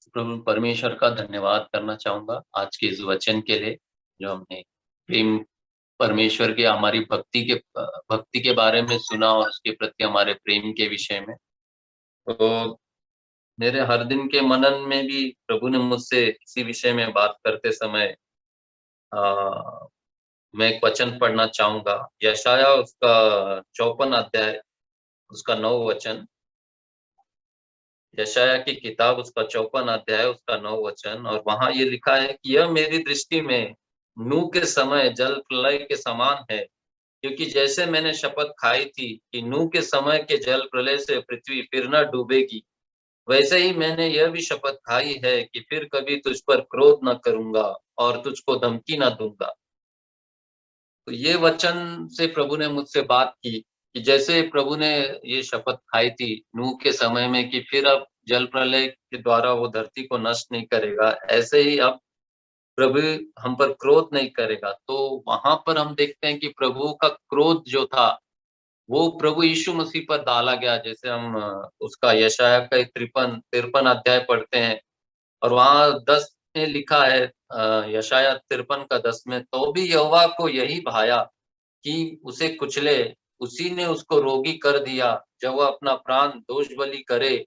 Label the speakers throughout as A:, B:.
A: प्रभु परमेश्वर का धन्यवाद करना चाहूँगा आज के इस वचन के लिए, जो हमने प्रेम परमेश्वर के हमारी भक्ति के बारे में सुना और उसके प्रति हमारे प्रेम के विषय में। तो मेरे हर दिन के मनन में भी प्रभु ने मुझसे इसी विषय में बात करते समय अ, मैं एक वचन पढ़ना चाहूँगा। यशायाह उसका 54 अध्याय, उसका 9 वचन। यशायाह की किताब उसका 54 अध्याय, उसका 9 वचन। और वहाँ ये लिखा है कि यह मेरी दृष्टि में नूह के समय जल प्रलय के समान है, क्योंकि जैसे मैंने शपथ खाई थी कि नूह के समय के जल प्रलय से पृथ्वी फिर न डूबेगी, वैसे ही मैंने यह भी शपथ खाई है कि फिर कभी तुझ पर क्रोध न करूंगा और तुझको धमकी न दूंगा। तो ये वचन से प्रभु ने मुझसे बात की कि जैसे प्रभु ने ये शपथ खाई थी नूह के समय में कि फिर अब जल प्रलय के द्वारा वो धरती को नष्ट नहीं करेगा, ऐसे ही अब प्रभु हम पर क्रोध नहीं करेगा। तो वहां पर हम देखते हैं कि प्रभु का क्रोध जो था वो प्रभु यीशु मसीह पर डाला गया। जैसे हम उसका यशायाह का 53 अध्याय पढ़ते हैं और वहाँ 10 में लिखा है, यशायाह 53 का 10 में, तो भी यहोवा को यही भाया कि उसे कुचले, उसी ने उसको रोगी कर दिया। जब वह अपना प्राण दोष बलि करे,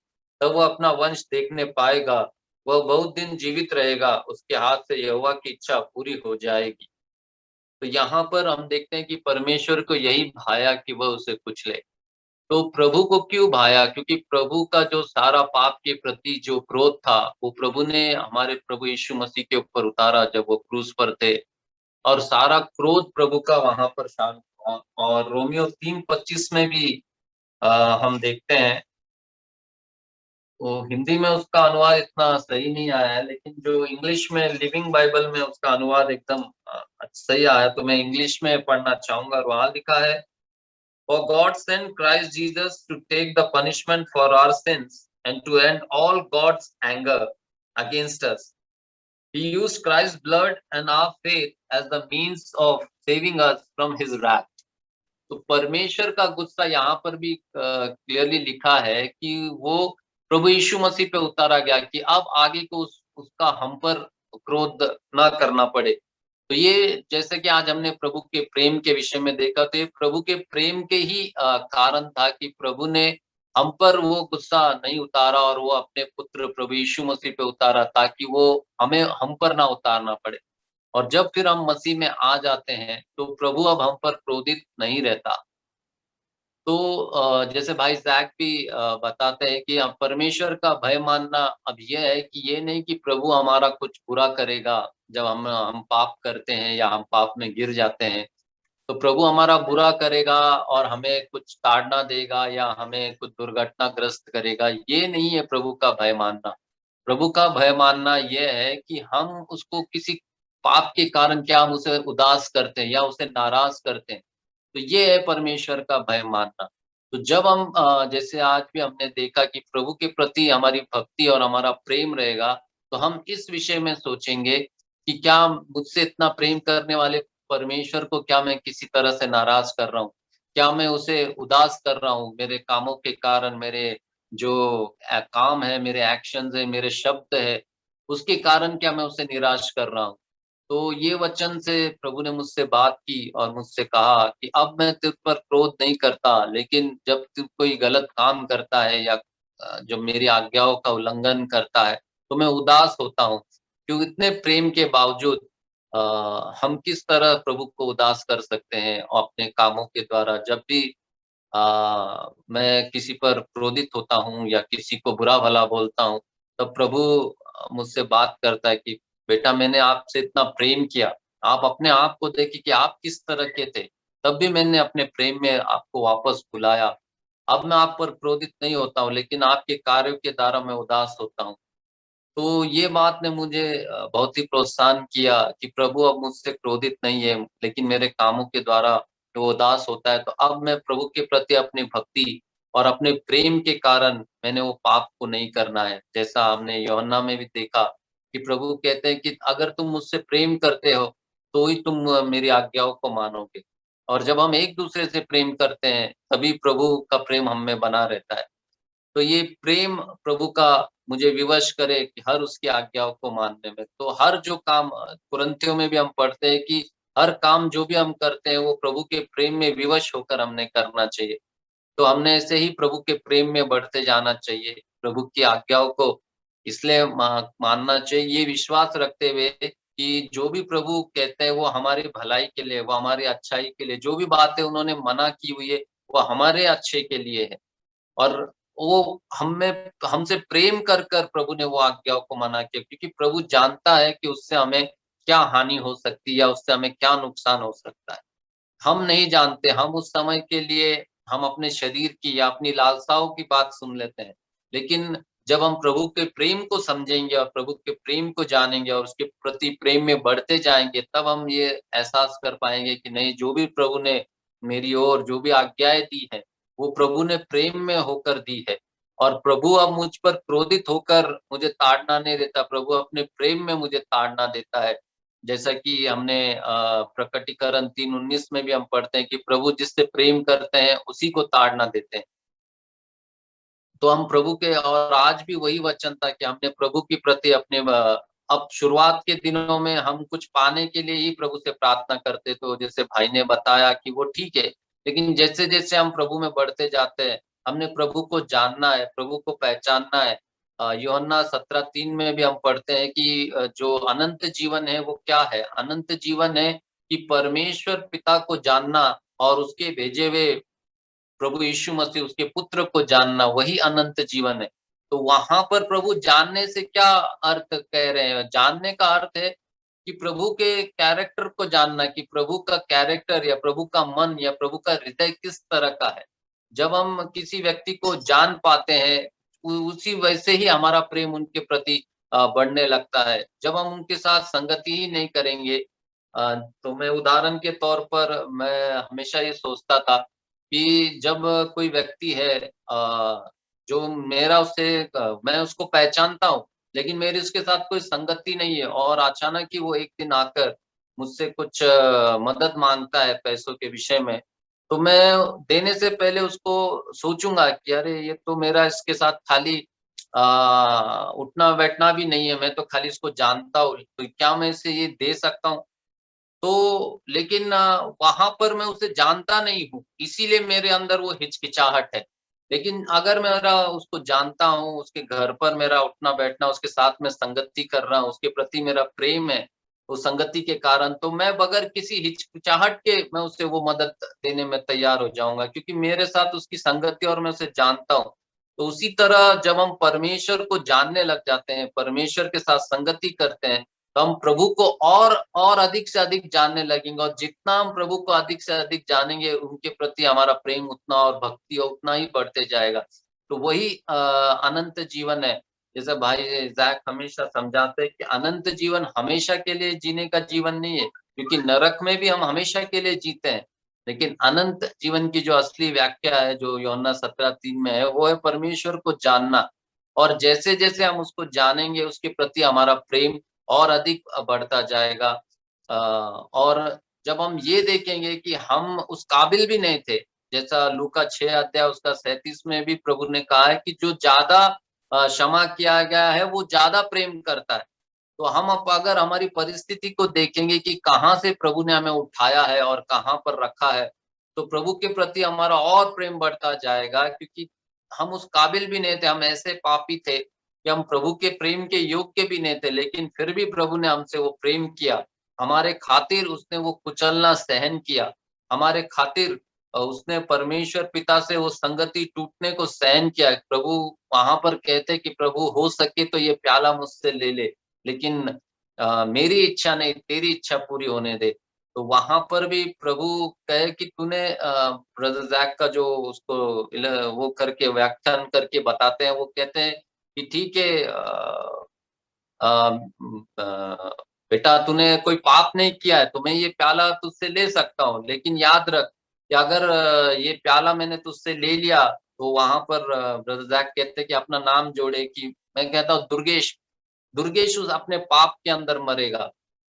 A: तब वह अपना वंश देखने पाएगा। वह बहुत दिन जीवित रहेगा, उसके हाथ से यहोवा की इच्छा पूरी हो जाएगी। तो यहाँ पर हम देखते हैं कि परमेश्वर को यही भाया कि वह उसे कुचले। तो प्रभु को क्यों भाया? क्योंकि प्रभु का जो सारा पाप के प्रति जो क्रोध था, वो प्रभु ने हमारे प्रभु यीशु मसीह के ऊपर उतारा जब वो क्रूस पर थे। और सारा क्रोध प्रभु का वहां पर शांत हुआ। और रोमियो 3:25 में भी हम देखते हैं, वो हिंदी में उसका अनुवाद इतना सही नहीं आया है, लेकिन जो इंग्लिश में लिविंग बाइबल में उसका अनुवाद एकदम सही आया। तो मैं इंग्लिश में पढ़ना चाहूंगा। और वहां लिखा है, For God sent Christ Jesus to take the punishment for our sins and to end all God's anger against us. He used Christ's blood and our faith as the means of saving us from his wrath. तो परमेश्वर का गुस्सा यहाँ पर भी clearly लिखा है कि वो प्रभु यीशु मसीह पे उतारा गया कि अब आगे को उसका हम पर क्रोध ना करना पड़े। तो ये जैसे कि आज हमने प्रभु के प्रेम के विषय में देखा, तो ये प्रभु के प्रेम के ही कारण था कि प्रभु ने हम पर वो गुस्सा नहीं उतारा और वो अपने पुत्र प्रभु यीशु मसीह पे उतारा, ताकि वो हमें हम पर ना उतारना पड़े। और जब फिर हम मसीह में आ जाते हैं तो प्रभु अब हम पर क्रोधित नहीं रहता। तो जैसे भाई जैक भी बताते हैं कि अब परमेश्वर का भय मानना अब ये है कि ये नहीं कि प्रभु हमारा कुछ बुरा करेगा जब हम पाप करते हैं या हम पाप में गिर जाते हैं। तो प्रभु हमारा बुरा करेगा और हमें कुछ ताड़ना देगा या हमें कुछ दुर्घटनाग्रस्त करेगा, ये नहीं है प्रभु का भय मानना। प्रभु का भय मानना ये है कि हम उसको किसी पाप के कारण क्या हम उसे उदास करते हैं या उसे नाराज करते हैं। तो ये है परमेश्वर का भय मानना। तो जब हम जैसे आज भी हमने देखा कि प्रभु के प्रति हमारी भक्ति और हमारा प्रेम रहेगा, तो हम इस विषय में सोचेंगे कि क्या मुझसे इतना प्रेम करने वाले परमेश्वर को क्या मैं किसी तरह से नाराज कर रहा हूँ? क्या मैं उसे उदास कर रहा हूँ? मेरे कामों के कारण, मेरे जो काम है, मेरे एक्शंस है, मेरे शब्द है, उसके कारण क्या मैं उसे निराश कर रहा हूँ? तो ये वचन से प्रभु ने मुझसे बात की और मुझसे कहा कि अब मैं तुझ पर क्रोध नहीं करता, लेकिन जब तू कोई गलत काम करता है या जो मेरी आज्ञाओं का उल्लंघन करता है, तो मैं उदास होता हूँ। क्योंकि इतने प्रेम के बावजूद हम किस तरह प्रभु को उदास कर सकते हैं अपने कामों के द्वारा। जब भी मैं किसी पर क्रोधित होता हूँ या किसी को बुरा-भला बोलता हूँ, तब प्रभु मुझसे बात करता है कि बेटा, मैंने आपसे इतना प्रेम किया, आप अपने आप को देखिए कि आप किस तरह के थे, तब भी मैंने अपने प्रेम में आपको वापस बुलाया। अब मैं आप पर क्रोधित नहीं होता हूँ, लेकिन आपके कार्यों के द्वारा मैं उदास होता हूँ। तो ये बात ने मुझे बहुत ही प्रोत्साहन किया कि प्रभु अब मुझसे क्रोधित नहीं है, लेकिन मेरे कामों के द्वारा वो उदास होता है। तो अब मैं प्रभु के प्रति अपनी भक्ति और अपने प्रेम के कारण मैंने वो पाप को नहीं करना है। जैसा हमने यूहन्ना में भी देखा कि प्रभु कहते हैं कि अगर तुम मुझसे प्रेम करते हो, तो ही तुम मेरी आज्ञाओं को मानोगे। और जब हम एक-दूसरे से प्रेम करते हैं, तभी प्रभु का प्रेम हम में बना रहता है। तो ये प्रेम प्रभु का मुझे विवश करे कि हर उसकी आज्ञाओं को मानने में। तो हर जो काम कुरिन्थियों में भी हम पढ़ते हैं कि हर काम जो भी हम करते हैं वो प्रभु के प्रेम में विवश होकर हमने करना चाहिए। तो हमने ऐसे ही प्रभु के प्रेम में बढ़ते जाना चाहिए, प्रभु की आज्ञाओं को इसलिए मानना चाहिए, ये विश्वास रखते हुए कि जो भी प्रभु कहते हैं वो हमारी भलाई के लिए, वो हमारी अच्छाई के लिए, जो भी बातें उन्होंने मना की हुई है, वो हमारे अच्छे के लिए है। और वो हमें हमसे प्रेम कर प्रभु ने वो आज्ञाओं को मना किया, क्योंकि प्रभु जानता है कि उससे हमें क्या हानि हो सकती है या उससे हमें क्या नुकसान हो सकता है। हम नहीं जानते, हम उस समय के लिए हम अपने शरीर की या अपनी लालसाओं की बात सुन लेते हैं। लेकिन जब हम प्रभु के प्रेम को समझेंगे और प्रभु के प्रेम को जानेंगे और उसके प्रति प्रेम में बढ़ते जाएँगे, तब हम ये एहसास कर पाएँगे कि नहीं, जो भी प्रभु ने मेरी ओर जो भी आज्ञाएँ दी हैं, वो प्रभु ने प्रेम में होकर दी है। और प्रभु अब मुझ पर क्रोधित होकर मुझे ताड़ना नहीं देता, प्रभु अपने प्रेम में मुझे ताड़ना देता है। जैसा कि हमने प्रकटीकरण 3:19 में भी हम पढ़ते हैं कि प्रभु जिससे प्रेम करते हैं, उसी को ताड़ना देते हैं। तो हम प्रभु के और आज भी वही वचन था कि हमने प्रभु के प्रति अपने अब शुरुआत के दिनों में हम कुछ पाने के लिए ही प्रभु से प्रार्थना करते, तो जैसे भाई ने बताया कि वो ठीक है। लेकिन जैसे-जैसे हम प्रभु में बढ़ते जाते हैं, हमने प्रभु को जानना है, प्रभु को पहचानना है। यूहन्ना 17:3 में भी हम पढ़ते हैं कि जो अनंत जीवन है वो क्या है? अनंत जीवन है कि परमेश्वर पिता को जानना और उसके भेजे हुए प्रभु यीशु मसीह उसके पुत्र को जानना, वही अनंत जीवन है। तो वहाँ पर प्रभु जानने से क्या अर्थ कह रहे हैं? जानने का अर्थ है कि प्रभु के कैरेक्टर को जानना, कि प्रभु का कैरेक्टर या प्रभु का मन या प्रभु का हृदय किस तरह का है। जब हम किसी व्यक्ति को जान पाते हैं, उसी वैसे ही हमारा प्रेम उनके प्रति बढ़ने लगता है। जब हम उनके साथ संगति ही नहीं करेंगे, तो मैं उदाहरण के तौर पर मैं हमेशा ये सोचता था कि जब कोई व्यक्ति है जो मेरा उससे मैं उसको पहचानता हूँ, लेकिन मेरी उसके साथ कोई संगति नहीं है और अचानक ही वो एक दिन आकर मुझसे कुछ मदद माँगता है पैसों के विषय में, तो मैं देने से पहले उसको सोचूँगा कि अरे! ये तो मेरा इसके साथ खाली उठना-बैठना भी नहीं है, मैं तो खाली इसको जानता हूँ, तो क्या मैं इसे ये दे सकता हूँ? तो लेकिन वहाँ पर मैं उसे जानता नहीं हूँ, इसीलिए मेरे अंदर वो हिचकिचाहट है। लेकिन अगर मेरा उसको जानता हूँ, उसके घर पर मेरा उठना-बैठना, उसके साथ में संगति कर रहा हूँ, उसके प्रति मेरा प्रेम है, उस संगति के कारण, तो मैं बगैर किसी हिचकिचाहट के मैं उसे वो मदद देने में तैयार हो जाऊँगा, क्योंकि मेरे साथ उसकी संगति और मैं उसे जानता हूँ। तो उसी तरह जब हम परमेश्वर को जानने लग जाते हैं, परमेश्वर के साथ संगति करते हैं, तो हम प्रभु को और अधिक से अधिक जानने लगेंगे और जितना हम प्रभु को अधिक से अधिक जानेंगे, उनके प्रति हमारा प्रेम उतना और भक्ति उतना ही बढ़ते जाएगा। तो वही अनंत जीवन है। जैसे भाई ज़ैक हमेशा समझाते हैं कि अनंत जीवन हमेशा के लिए जीने का जीवन नहीं है, क्योंकि नरक में भी हम हमेशा के लिए जीते हैं। लेकिन अनंत जीवन की जो असली व्याख्या है, जो यूहन्ना 17:3 में है, वो है परमेश्वर को जानना। और जैसे-जैसे हम उसको जानेंगे, उसके प्रति हमारा प्रेम और अधिक बढ़ता जाएगा। और जब हम ये देखेंगे कि हम उस काबिल भी नहीं थे, जैसा लूका 6 अध्याय उसका 37 में भी प्रभु ने कहा है कि जो ज़्यादा क्षमा किया गया है, वो ज़्यादा प्रेम करता है। तो हम अब अगर हमारी परिस्थिति को देखेंगे कि कहाँ से प्रभु ने हमें उठाया है और कहाँ पर रखा है, तो प्रभु के प्रति हमारा और प्रेम बढ़ता जाएगा, क्योंकि हम उस काबिल भी नहीं थे, हम ऐसे पापी थे कि हम प्रभु के प्रेम के योग्य भी नहीं थे, लेकिन फिर भी प्रभु ने हमसे वो प्रेम किया। हमारे खातिर उसने वो कुचलना सहन किया। हमारे खातिर उसने परमेश्वर पिता से वो संगति टूटने को सहन किया। प्रभु वहाँ पर कहते कि प्रभु हो सके तो ये प्याला मुझसे ले ले, लेकिन मेरी इच्छा नहीं, तेरी इच्छा पूरी होने दे। तो वहाँ पर भी प्रभु कहे कि तूने ब्रदर ज़ैक का जो उसको वो करके व्याख्यान करके बताते हैं, वो कहते हैं कि ठीक है बेटा तूने कोई पाप नहीं किया है, तो मैं ये प्याला तुझसे ले सकता हूँ। लेकिन याद रख कि अगर ये प्याला मैंने तुझसे ले लिया, तो वहाँ पर ब्रदर ज़ैक कहते हैं कि अपना नाम जोड़े, कि मैं कहता हूँ दुर्गेश, दुर्गेश उस अपने पाप के अंदर मरेगा।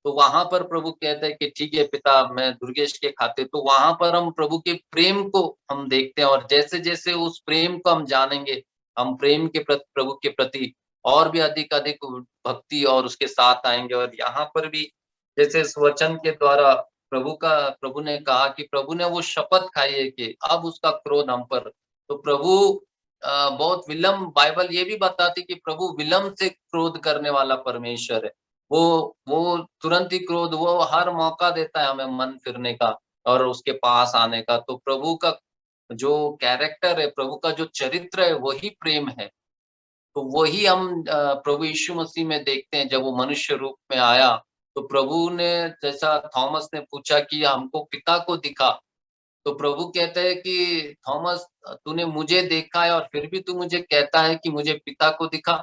A: तो वहाँ पर प्रभु कहते हैं कि ठीक है पिता, मैं दुर्गेश के खातिर, तो वहाँ पर हम प्रभु के प्रेम को हम देखते हैं और जैसे-जैसे उस प्रेम को हम जानेंगे, हम प्रेम के प्रति, प्रभु के प्रति और भी अधिक अधिक भक्ति और उसके साथ आएंगे। और यहाँ पर भी जैसे इस वचन के द्वारा प्रभु ने कहा कि प्रभु ने वो शपथ खाई है कि अब उसका क्रोध हम पर, तो प्रभु बहुत विलम्ब, बाइबल ये भी बताती कि प्रभु विलम्ब से क्रोध करने वाला परमेश्वर है। वो तुरंत ही क्रोध, वो हर मौका देता है हमें मन फिरने का और उसके पास आने का। तो प्रभु का जो कैरेक्टर है, प्रभु का जो चरित्र है, वही प्रेम है। तो वही हम प्रभु यीशु मसीह में देखते हैं। जब वो मनुष्य रूप में आया तो प्रभु ने, जैसा थॉमस ने पूछा कि हमको पिता को दिखा, तो प्रभु कहते हैं कि थॉमस, तूने मुझे देखा है और फिर भी तू मुझे कहता है कि मुझे पिता को दिखा।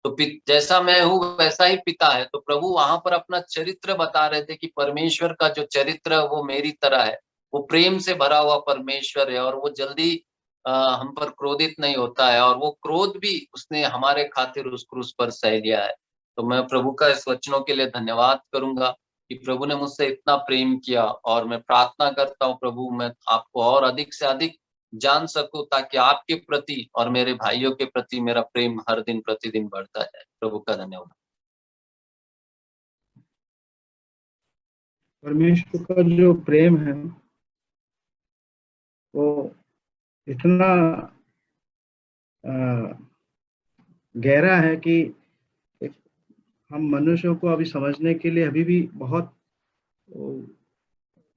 A: तो जैसा मैं हूँ वैसा ही पिता है। तो प्रभु वहां पर अपना चरित्र बता रहे थे कि परमेश्वर का जो चरित्र है वो मेरी तरह है। वो प्रेम से भरा हुआ परमेश्वर है और वो जल्दी हम पर क्रोधित नहीं होता है, और वो क्रोध भी उसने हमारे खातिर उस क्रूस पर सह लिया है। तो मैं प्रभु का इस वचनों के लिए धन्यवाद करूंगा कि प्रभु ने मुझसे इतना प्रेम किया, और मैं प्रार्थना करता हूँ प्रभु मैं आपको और अधिक से अधिक जान सकूं, ताकि आपके प्रति और मेरे भाइयों के प्रति मेरा प्रेम हर दिन प्रतिदिन बढ़ता जाए। प्रभु का धन्यवाद।
B: परमेश्वर का जो प्रेम है वो इतना गहरा है कि हम मनुष्यों को अभी समझने के लिए अभी भी बहुत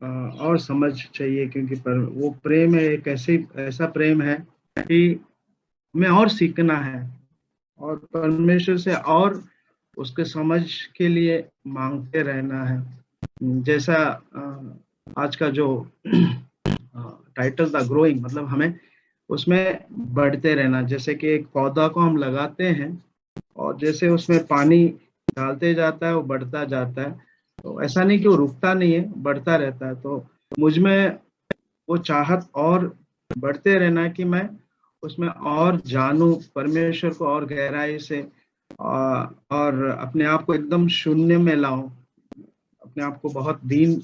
B: और समझ चाहिए, क्योंकि वो प्रेम है, एक ऐसा प्रेम है कि हमें और सीखना है और परमेश्वर से और उसके समझ के लिए मांगते रहना है। जैसा आज का जो टाइटल था ग्रोइंग, मतलब हमें उसमें बढ़ते रहना। जैसे कि एक पौधा को हम लगाते हैं और जैसे उसमें पानी डालते जाता है वो बढ़ता जाता है, तो ऐसा नहीं कि वो रुकता नहीं है, बढ़ता रहता है। तो मुझ में वो चाहत और बढ़ते रहना है कि मैं उसमें और जानूं परमेश्वर को और गहराई से, और अपने आप को एकदम शून्य में लाऊं, अपने आप को बहुत दीन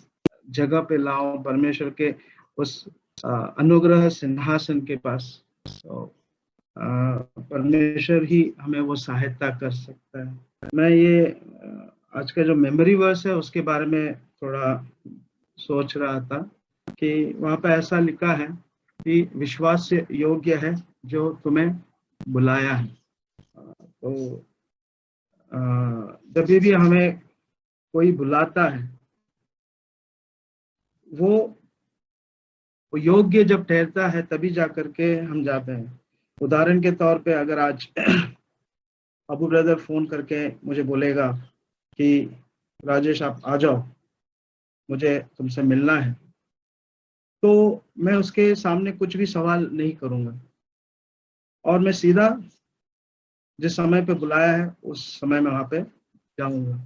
B: जगह पे लाऊं परमेश्वर के उस अनुग्रह सिंहासन के पास। तो परमेश्वर ही हमें वो सहायता कर सकता है। मैं ये आज का जो मेमोरी वर्स है उसके बारे में थोड़ा सोच रहा था कि वहां पे ऐसा लिखा है कि विश्वास योग्य है जो तुम्हें बुलाया है। तो जब भी हमें कोई बुलाता है वो योग्य जब ठहरता है तभी जा करके हम जाते हैं। उदाहरण के तौर पे अगर आज अबू ब्रदर फोन करके मुझे बोलेगा कि राजेश आप आ जाओ, मुझे तुमसे मिलना है, तो मैं उसके सामने कुछ भी सवाल नहीं करूंगा और मैं सीधा जिस समय पे बुलाया है उस समय में वहां पे जाऊंगा,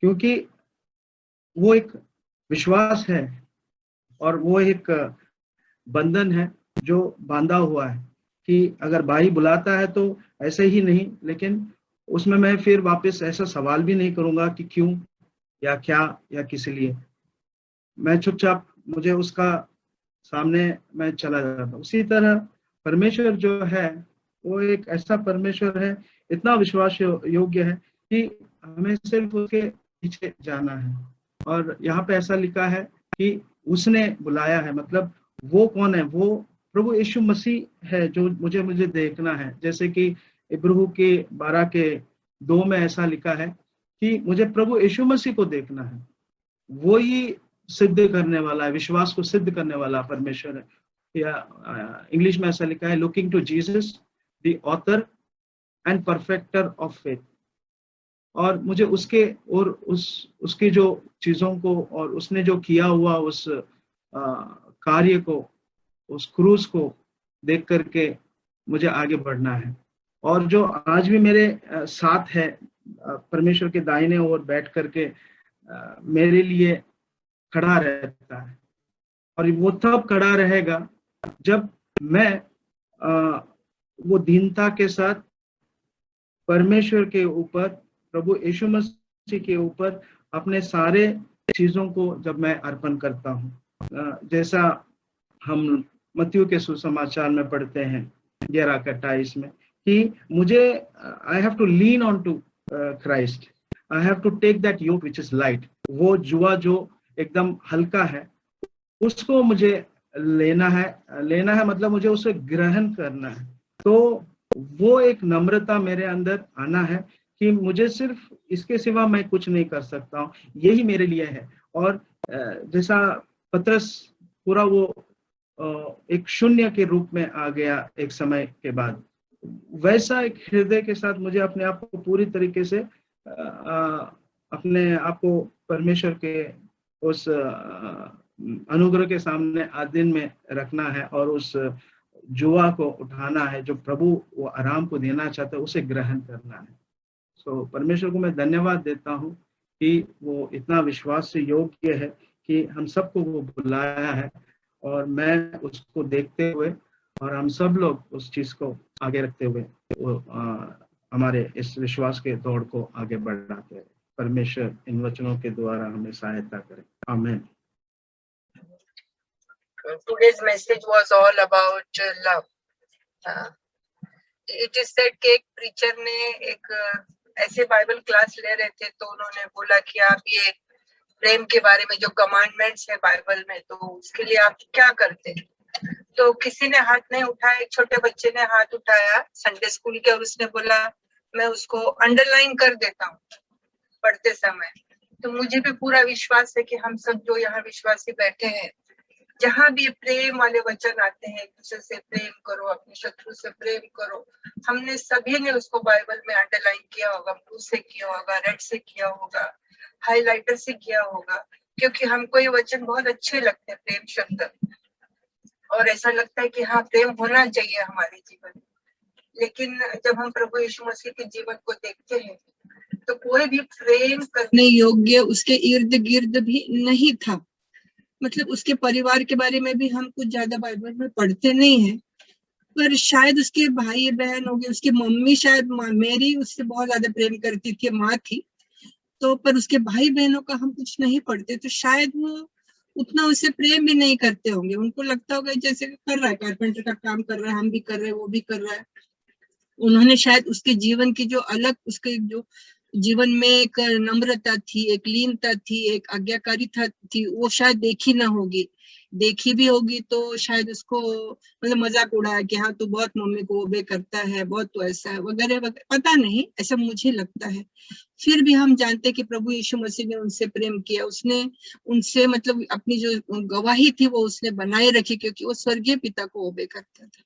B: क्योंकि वो एक विश्वास है और वो एक बंधन है जो बांधा हुआ है कि अगर भाई बुलाता है तो ऐसे ही नहीं, लेकिन उसमें मैं फिर वापस ऐसा सवाल भी नहीं करूंगा कि क्यों या क्या या किस लिए। मैं चुपचाप मुझे उसका सामने मैं चला जाता। उसी तरह परमेश्वर जो है वो एक ऐसा परमेश्वर है, इतना विश्वास योग्य है कि हमें सिर्फ उसके पीछे जाना है। और यहाँ पे ऐसा लिखा है कि उसने बुलाया है, मतलब वो कौन है? वो प्रभु यीशु मसीह है जो मुझे देखना है। जैसे कि इब्राहिम के 12:2 में ऐसा लिखा है कि मुझे प्रभु यीशु मसीह को देखना है। वो ही सिद्ध करने वाला है, विश्वास को सिद्ध करने वाला परमेश्वर है। या इंग्लिश में ऐसा लिखा है, looking to Jesus the author and perfecter of faith. और मुझे उसके और उसकी जो चीजों को और उसने जो किया हुआ उस कार्य को, उस क्रूस को देख करके मुझे आगे बढ़ना है। और जो आज भी मेरे साथ है परमेश्वर के दाहिने ओर बैठ करके मेरे लिए खड़ा रहता है, और वो तब खड़ा रहेगा जब मैं वो दीनता के साथ परमेश्वर के ऊपर, प्रभु यीशु मसीह के ऊपर अपने सारे चीजों को जब मैं अर्पण करता हूँ। जैसा हम मत्ती के सुसमाचार में पढ़ते हैं 11:28 में कि मुझे I have to lean on to Christ, I have to take that yoke which is light. वो जुआ जो एकदम हल्का है उसको मुझे लेना है मतलब मुझे उसे ग्रहण करना है। तो वो एक नम्रता मेरे अंदर आना है कि मुझे सिर्फ इसके सिवा मैं कुछ नहीं कर सकता हूँ, यही मेरे लिए है। और जैसा पतरस पूरा वो एक शून्य के रूप में आ गया एक समय के बाद, वैसा एक हृदय के साथ मुझे अपने आप को पूरी तरीके से अपने आप को परमेश्वर के उस अनुग्रह के सामने आधीन में रखना है और उस जुआ को उठाना है जो प्रभु वो आराम को देना चाहता है, उसे ग्रहण करना है। सो परमेश्वर को मैं धन्यवाद देता हूँ कि वो इतना विश्वास से योग्य है कि हम सबको वो बुलाया है, और मैं उसको देखते हुए और हम सब लोग उस चीज को आगे रखते हुए वो हमारे इस विश्वास के दौड़ को आगे बढ़ाते हैं। परमेश्वर इन वचनों के द्वारा हमें सहायता करे। आमीन।
C: Today's message was all about love. It is said कि एक preacher ने एक ऐसे बाइबल क्लास ले रहे थे तो उन्होंने बोला कि आप ये प्रेम के बारे में जो कमांडमेंट्स है बाइबल में, तो उसके लिए आप क्या करते हैं? तो किसी ने हाथ नहीं उठाया, एक छोटे बच्चे ने हाथ उठाया संडे स्कूल के, और उसने बोला मैं उसको अंडरलाइन कर देता हूँ पढ़ते समय। तो मुझे भी पूरा विश्वास है कि हम सब जो यहाँ विश्वासी बैठे हैं, जहाँ भी प्रेम वाले वचन आते हैं, एक दूसरे से प्रेम करो, अपने शत्रु से प्रेम करो, हमने सभी ने उसको बाइबल में अंडरलाइन किया होगा, ब्लू से किया होगा, रेड से किया होगा, हाईलाइटर से किया होगा, क्योंकि हमको ये वचन बहुत अच्छे लगते हैं, प्रेम शब्द, और ऐसा लगता है कि हाँ प्रेम होना चाहिए हमारे जीवन में। लेकिन जब हम प्रभु यीशु मसीह के जीवन को देखते हैं तो कोई भी प्रेम करने योग्य उसके इर्द गिर्द भी नहीं था। मतलब उसके परिवार के बारे में भी हम कुछ ज्यादा बाइबल में पढ़ते नहीं है, पर शायद उसके भाई बहन हो गए, उसकी मम्मी शायद मेरी उससे बहुत ज्यादा प्रेम करती थी, माँ थी तो, पर उसके भाई बहनों का हम कुछ नहीं पढ़ते, तो शायद वो उतना उससे प्रेम भी नहीं करते होंगे। उनको लगता होगा जैसे कर रहा है, कारपेंटर का काम कर रहा है, हम भी कर रहे हैं, वो भी कर रहा है। उन्होंने शायद उसके जीवन की जो अलग, उसके जो जीवन में एक नम्रता थी, एक लीनता थी, एक आज्ञाकारिता थी, वो शायद देखी ना होगी। देखी भी होगी तो शायद उसको मतलब मजाक उड़ाया कि हाँ तू बहुत मम्मी को ओबे करता है, बहुत तो ऐसा है वगैरह वगैरह, पता नहीं, ऐसा मुझे लगता है। फिर भी हम जानते कि प्रभु यीशु मसीह ने उनसे प्रेम किया, उसने उनसे मतलब अपनी जो गवाही थी वो उसने बनाए रखी, क्योंकि वो स्वर्गीय पिता को ओबे करता था।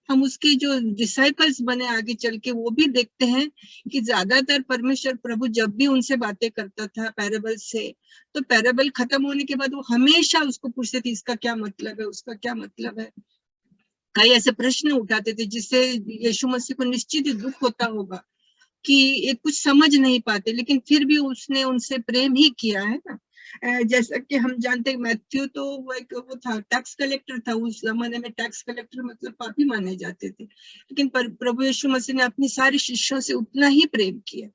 C: हम उसके जो डिसाइपल्स बने आगे चल के, वो भी देखते हैं कि ज्यादातर परमेश्वर प्रभु जब भी उनसे बातें करता था पैराबल से, तो पैराबल खत्म होने के बाद वो हमेशा उसको पूछते थे इसका क्या मतलब है, उसका क्या मतलब है। कई ऐसे प्रश्न उठाते थे जिससे यीशु मसीह को निश्चित ही दुख होता होगा कि ये कुछ समझ नहीं पाते, लेकिन फिर भी उसने उनसे प्रेम ही किया है ना। जैसा कि हम जानते हैं मैथ्यू तो वो था, टैक्स कलेक्टर था, उस जमाने में टैक्स कलेक्टर मतलब पापी माने जाते थे, लेकिन प्रभु यीशु मसीह ने अपनी सारे शिष्यों से उतना ही प्रेम किया।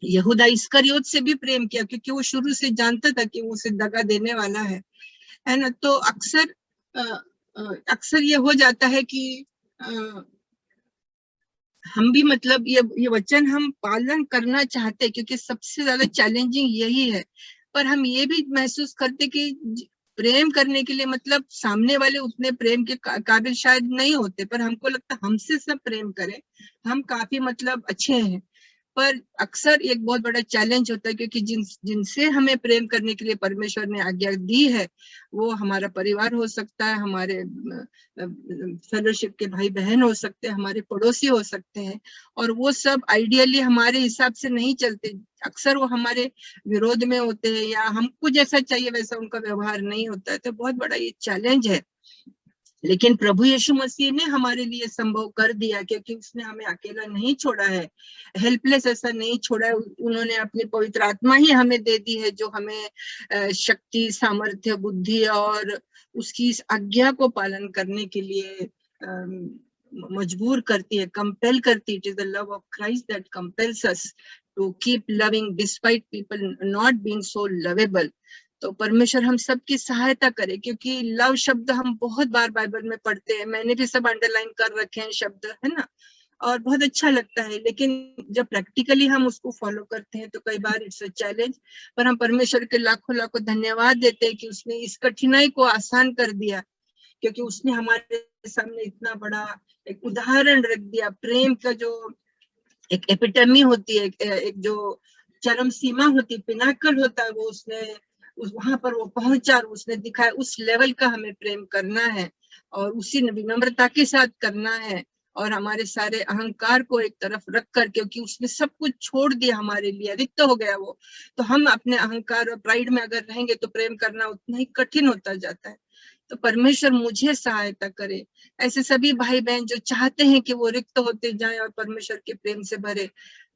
C: यहूदा इस्करियोत से भी प्रेम किया, क्योंकि वो शुरू से जानता था कि वो उसे दगा देने वाला है ना। तो अक्सर ये हो जाता है कि हम भी मतलब ये वचन हम पालन करना चाहते हैं, क्योंकि सबसे ज्यादा चैलेंजिंग यही है, पर हम ये भी महसूस करते कि प्रेम करने के लिए मतलब सामने वाले उतने प्रेम के काबिल शायद नहीं होते, पर हमको लगता हमसे सब प्रेम करें, हम काफी मतलब अच्छे हैं। पर अक्सर एक बहुत बड़ा चैलेंज होता है, क्योंकि जिनसे हमें प्रेम करने के लिए परमेश्वर ने आज्ञा दी है, वो हमारा परिवार हो सकता है, हमारे फेलोशिप के भाई बहन हो सकते हैं, हमारे पड़ोसी हो सकते हैं, और वो सब आइडियली हमारे हिसाब से नहीं चलते। अक्सर वो हमारे विरोध में होते हैं, या हमको जैसा चाहिए वैसा उनका व्यवहार नहीं होता है। तो बहुत बड़ा ये चैलेंज है, लेकिन प्रभु यीशु मसीह ने हमारे लिए संभव कर दिया, क्योंकि उसने हमें अकेला नहीं छोड़ा है, हेल्पलेस ऐसा नहीं छोड़ा है। उन्होंने अपनी पवित्र आत्मा ही हमें दे दी है, जो हमें शक्ति, सामर्थ्य, बुद्धि और उसकी इस आज्ञा को पालन करने के लिए मजबूर करती है, कंपेल करती है। It is the love of Christ that compels us to keep loving despite people not being so lovable. तो परमेश्वर हम सबकी सहायता करे, क्योंकि लव शब्द हम बहुत बार बाइबल में पढ़ते हैं, मैंने भी सब अंडरलाइन कर रखे हैं शब्द, है ना। और बहुत अच्छा लगता है, लेकिन जब प्रैक्टिकली हम उसको फॉलो करते हैं तो कई बार इट्स अ चैलेंज। पर हम परमेश्वर के लाखों लाखों धन्यवाद देते हैं कि उसने इस कठिनाई को आसान कर दिया, क्योंकि उसने हमारे सामने इतना बड़ा एक उदाहरण रख दिया। प्रेम का जो एक एपिटमी होती है, एक जो चरम सीमा होती है, पिनाकल होता है, वो उसने वहां पर वो पहुंचा और उसने दिखाया उस लेवल का हमें प्रेम करना है और उसी विनम्रता के साथ करना है और हमारे सारे अहंकार को एक तरफ रख कर, क्योंकि उसने सब कुछ छोड़ दिया हमारे लिए, रिक्त हो गया वो। तो हम अपने अहंकार और प्राइड में अगर रहेंगे तो प्रेम करना उतना ही कठिन होता जाता है। तो परमेश्वर मुझे सहायता करे, ऐसे सभी भाई बहन जो चाहते हैं कि वो रिक्त होते जाएं और परमेश्वर के प्रेम से भरे,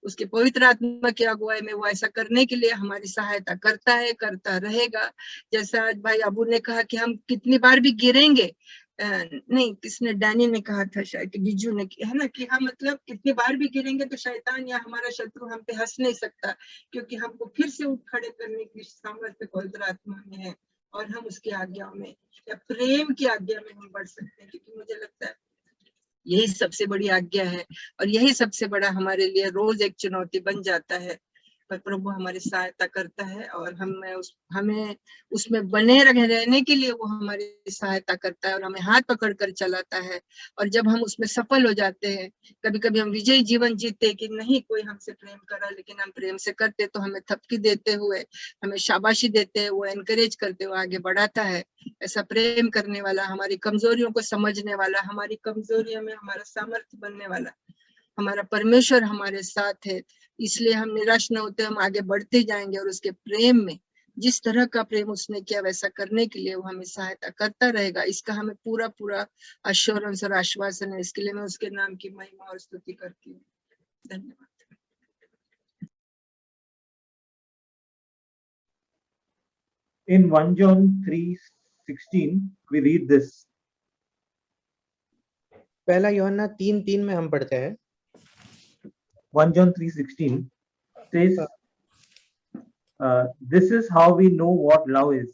C: उसके पवित्र आत्मा की अगुवाई में वो ऐसा करने के लिए हमारी सहायता करता है, करता रहेगा। जैसा आज भाई अबू ने कहा कि हम कितनी बार भी गिरेंगे, नहीं किसने, डैनी ने कहा था शायद कि जीजू ने, है ना, कि हम मतलब कितनी बार भी गिरेंगे तो शैतान या हमारा शत्रु हम पे हंस नहीं सकता, क्योंकि हमको फिर से उठ खड़े करने की सामर्थ्य पवित्र आत्मा में है और हम उसकी आज्ञा में या प्रेम की आज्ञा में हम बढ़ सकते हैं। क्योंकि मुझे लगता है यही सबसे बड़ी आज्ञा है और यही सबसे बड़ा हमारे लिए रोज एक चुनौती बन जाता है। पर प्रभु हमारी सहायता करता है और हमें उसमें बने रहने के लिए वो हमारी सहायता करता है और हमें हाथ पकड़ कर चलाता है। और जब हम उसमें सफल हो जाते हैं, कभी कभी हम विजयी जीवन जीते कि नहीं कोई हमसे प्रेम करा, लेकिन हम प्रेम से करते तो हमें थपकी देते हुए, हमें शाबाशी देते हुए, एनकरेज करते हुए आगे बढ़ाता है। ऐसा प्रेम करने वाला, हमारी कमजोरियों को समझने वाला, हमारी कमजोरियों में हमारा सामर्थ्य बनने वाला हमारा परमेश्वर हमारे साथ है। इसलिए हम निराश न होते, हम आगे बढ़ते जाएंगे और उसके प्रेम में जिस तरह का प्रेम उसने किया वैसा करने के लिए वो हमें सहायता करता रहेगा। इसका हमें पूरा पूरा अश्योरेंस और आश्वासन है। इसके लिए मैं उसके नाम की महिमा और स्तुति करती हूँ। धन्यवाद।
D: In 1 John 3:16 we read this.
E: पहला यूहन्ना 3:3 में हम पढ़ते हैं,
D: 1 John 3:16 says, this is how we know what love is.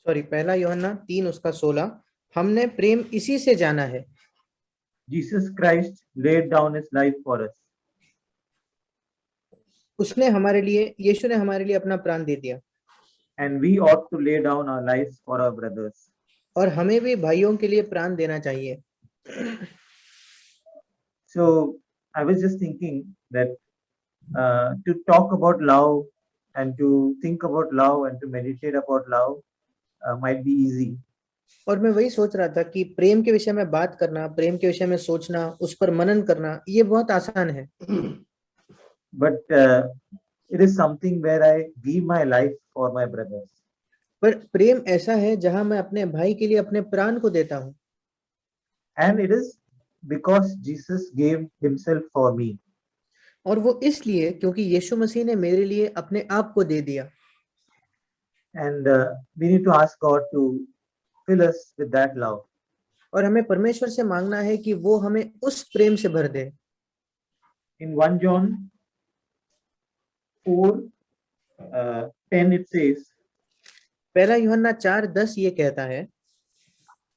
E: पहला यूहन्ना 3 उसका 16, हमने प्रेम इसी से जाना है,
D: Jesus Christ laid down his life for us.
E: यीशु ने हमारे लिए अपना प्राण दे दिया
D: And we ought to lay down our lives for our brothers.
E: और हमें भी भाइयों के लिए प्राण देना चाहिए।
D: So I was just thinking that to talk about love and to think about love and to meditate about love might be easy.
E: और मैं वही सोच रहा था कि प्रेम के विषय में बात करना, प्रेम के विषय में सोचना, उस पर मनन करना, ये बहुत आसान है।
D: But it is something where I give my life for my brothers.
E: पर प्रेम ऐसा है जहां मैं अपने भाई के लिए अपने प्राण को देता हूँ।
D: And it is because Jesus gave himself for me.
E: और वो इसलिए क्योंकि यीशु मसीह ने मेरे लिए अपने आप को दे दिया।
D: And we need to ask God to fill us with that love.
E: और हमें परमेश्वर से मांगना है कि वो हमें उस प्रेम से भर दे।
D: In 1 John 4:10 it says,
E: पहला यूहन्ना 4:10 ये कहता है,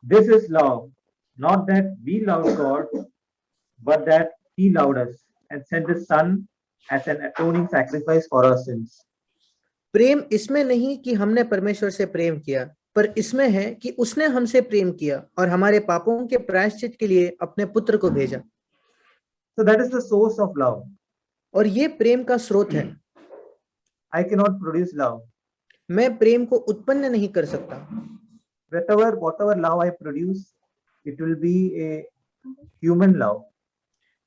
D: this is love, not that we loved God, but that he loved us and sent his son as an atoning sacrifice for our sins.
E: प्रेम इसमें नहीं कि हमने परमेश्वर से प्रेम किया, पर इसमें है कि उसने हमसे प्रेम किया और हमारे पापों के प्रायश्चित के लिए अपने पुत्र को भेजा।
D: So that is the source of love.
E: और ये प्रेम का स्रोत है।
D: I cannot produce love.
E: मैं प्रेम को उत्पन्न नहीं कर सकता।
D: Whatever love I produce, it will be a human love.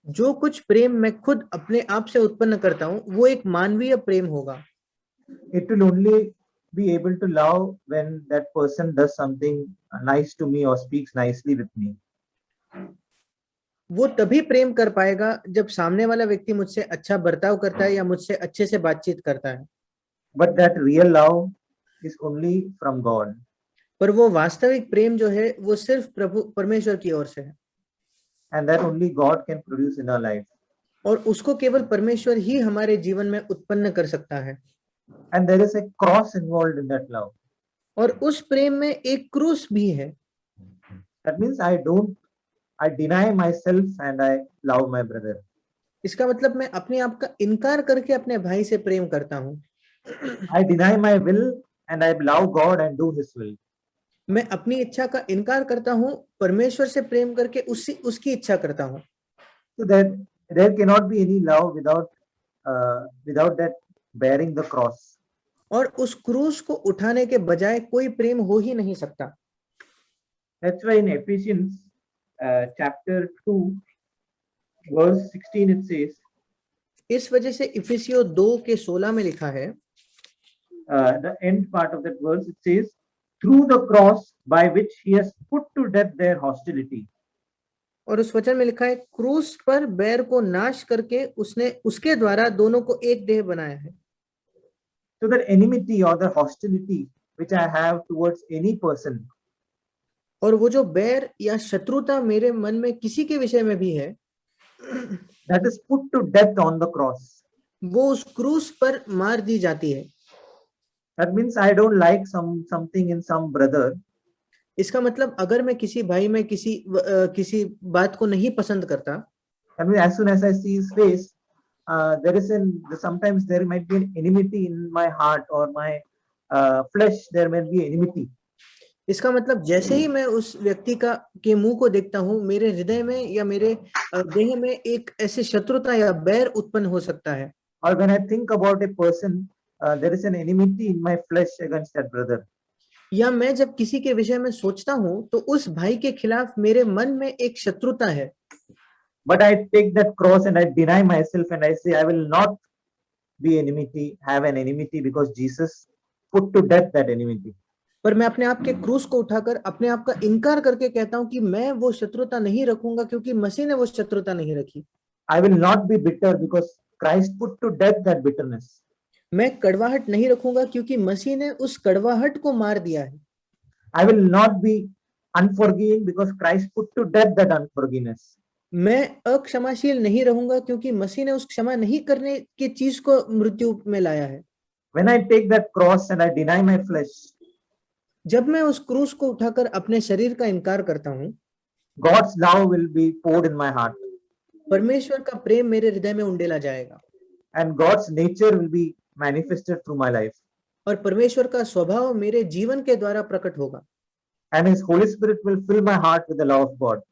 E: जो कुछ प्रेम मैं खुद अपने आप से उत्पन्न करता हूँ वो एक मानवीय प्रेम होगा।
D: It will only be able to love when that person does something nice to me or speaks nicely with me.
E: वो तभी प्रेम कर पाएगा जब सामने वाला व्यक्ति मुझसे अच्छा बर्ताव करता है या मुझसे अच्छे से बातचीत करता है।
D: But that real love is only from God.
E: पर वो वास्तविक प्रेम जो है वो सिर्फ प्रभु परमेश्वर की ओर से है।
D: And that only God can produce in our life.
E: और उसको केवल परमेश्वर ही हमारे जीवन में उत्पन्न कर सकता है।
D: And there is a cross involved in that love.
E: और उस प्रेम में एक क्रूस भी है।
D: That means I deny myself and I love my brother.
E: इसका मतलब मैं अपने आप का इनकार करके अपने भाई से प्रेम करता हूँ।
D: I deny my will and I love God and do His will.
E: मैं अपनी इच्छा का इनकार करता हूँ, परमेश्वर से प्रेम करके उसकी इच्छा करता हूँ।
D: So that there cannot be any love without that bearing the cross.
E: और उस क्रूस को उठाने के बजाय कोई प्रेम हो ही नहीं सकता।
D: That's why in Ephesians chapter 2 verse 16 it says,
E: इस वजह से इफिसियों 2 के 16 में लिखा है,
D: the end part of that verse it says, through the cross by which He has put to death their hostility.
E: और उस वचन में लिखा है, क्रूस पर बैर को नाश करके उसने उसके द्वारा दोनों को एक देह बनाया है।
D: So that enmity or the hostility which I have towards any person,
E: और वो जो बैर या शत्रुता मेरे मन में किसी के विषय में भी है,
D: that is put to death on the cross.
E: वो उस क्रूस पर मार दी जाती है।
D: That means I don't like something in some brother.
E: इसका मतलब अगर मैं किसी भाई में किसी बात को नहीं पसंद करता,
D: I mean, as soon as I see his face, sometimes there might be an enmity in my heart or my flesh. There might be enmity.
E: इसका मतलब जैसे ही मैं उस व्यक्ति के मुंह को देखता हूँ, मेरे हृदय में या मेरे देह में एक ऐसी शत्रुता या बैर उत्पन्न हो सकता है।
D: Or when I think about a person, there is an enmity in my flesh against that brother.
E: या मैं जब किसी के विषय में सोचता हूँ तो उस भाई के खिलाफ मेरे मन में एक शत्रुता है।
D: But I take that cross and I deny myself and I say I will not have an enmity because Jesus put to death that enmity.
E: पर मैं अपने आप के क्रूस को उठाकर अपने आप का इनकार करके कहता हूँ कि मैं वो शत्रुता नहीं रखूंगा क्योंकि मसीह ने वो शत्रुता नहीं रखी।
D: I will not be bitter because Christ put to death that bitterness.
E: मैं कड़वाहट नहीं रखूंगा क्योंकि मसीह ने उस कड़वाहट को मार दिया है।
D: I will not be unforgiving because Christ put to death that unforgiveness.
E: मैं अक्षमाशील नहीं रहूंगा क्योंकि मसीह ने उस क्षमा नहीं करने की चीज को मृत्यु में लाया है।
D: When I take that cross and I deny my flesh,
E: जब मैं उस क्रूस को उठाकर अपने शरीर का इनकार करता हूँ,
D: God's love will be poured in my heart.
E: परमेश्वर का प्रेम मेरे हृदय में उंडेला जाएगा।
D: And God's nature will be manifested through my life.
E: और परमेश्वर का स्वभाव मेरे जीवन के द्वारा प्रकट होगा।
D: And His Holy Spirit will fill my heart with the love of God.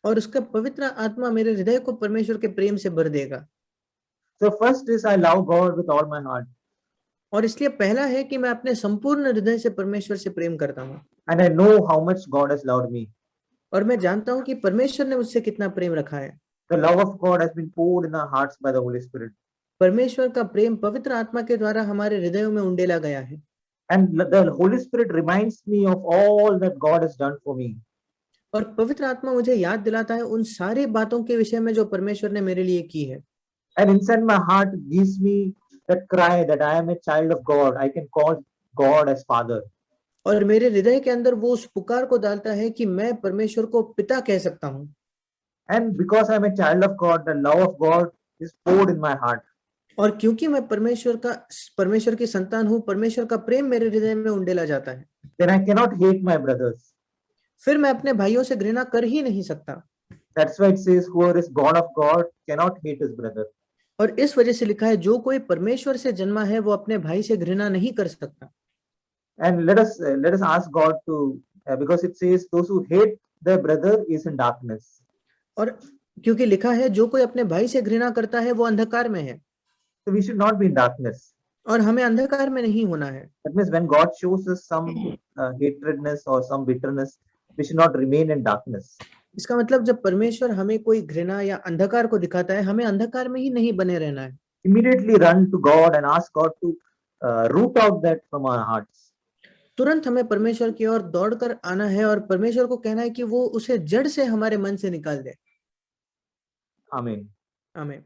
E: और उसका पवित्र आत्मा मेरे हृदय को परमेश्वर के प्रेम से भर देगा।
D: So first is I love God with all my heart.
E: और इसलिए पहला है कि मैं अपने संपूर्ण हृदय से परमेश्वर से प्रेम करता हूँ।
D: And I know how much God has loved me.
E: और मैं जानता हूँ कि परमेश्वर ने मुझसे कितना प्रेम रखा है।
D: The love of God has been poured in our hearts by the Holy Spirit.
E: परमेश्वर का प्रेम पवित्र आत्मा के द्वारा हमारे हृदयों में उंडेला गया है।
D: And the Holy Spirit reminds me of all that God has done for me.
E: और पवित्र आत्मा मुझे याद दिलाता है उन सारी बातों के विषय में जो परमेश्वर ने मेरे लिए की है।
D: And inside my heart gives me that cry that I am a child of God. I can call God as Father.
E: और मेरे हृदय के अंदर वो उस पुकार को डालता है कि मैं परमेश्वर को पिता कह सकता हूँ।
D: And because I am a child of God, the love of God is poured in my heart.
E: और क्योंकि मैं परमेश्वर की संतान हूँ, परमेश्वर का प्रेम मेरे हृदय में उंडेला जाता है।
D: Then I cannot hate my brothers.
E: फिर मैं अपने भाइयों से घृणा कर ही नहीं सकता।
D: That's why it says, whoever is born of God cannot hate his brother.
E: और इस वजह से लिखा है, जो कोई परमेश्वर से जन्मा है वो अपने भाई से घृणा नहीं कर सकता।
D: And let us ask God to, because it says, those who hate their brother is in darkness.
E: और क्योंकि लिखा है, जो कोई अपने भाई से घृणा करता है वो अंधकार में है।
D: So we should not be in darkness.
E: और हमें अंधकार में नहीं होना है।
D: That means when God shows us some hatredness or some bitterness, we should not remain in darkness.
E: इसका मतलब जब परमेश्वर हमें कोई घृणा या अंधकार को दिखाता है, हमें अंधकार में ही नहीं बने रहना है।
D: Immediately run to God and ask God to root out that from our hearts.
E: तुरंत हमें परमेश्वर की ओर दौड़कर आना है और परमेश्वर को कहना है कि वो उसे जड़ से हमारे मन से निकाल दे।
D: Amen.
E: आमीन।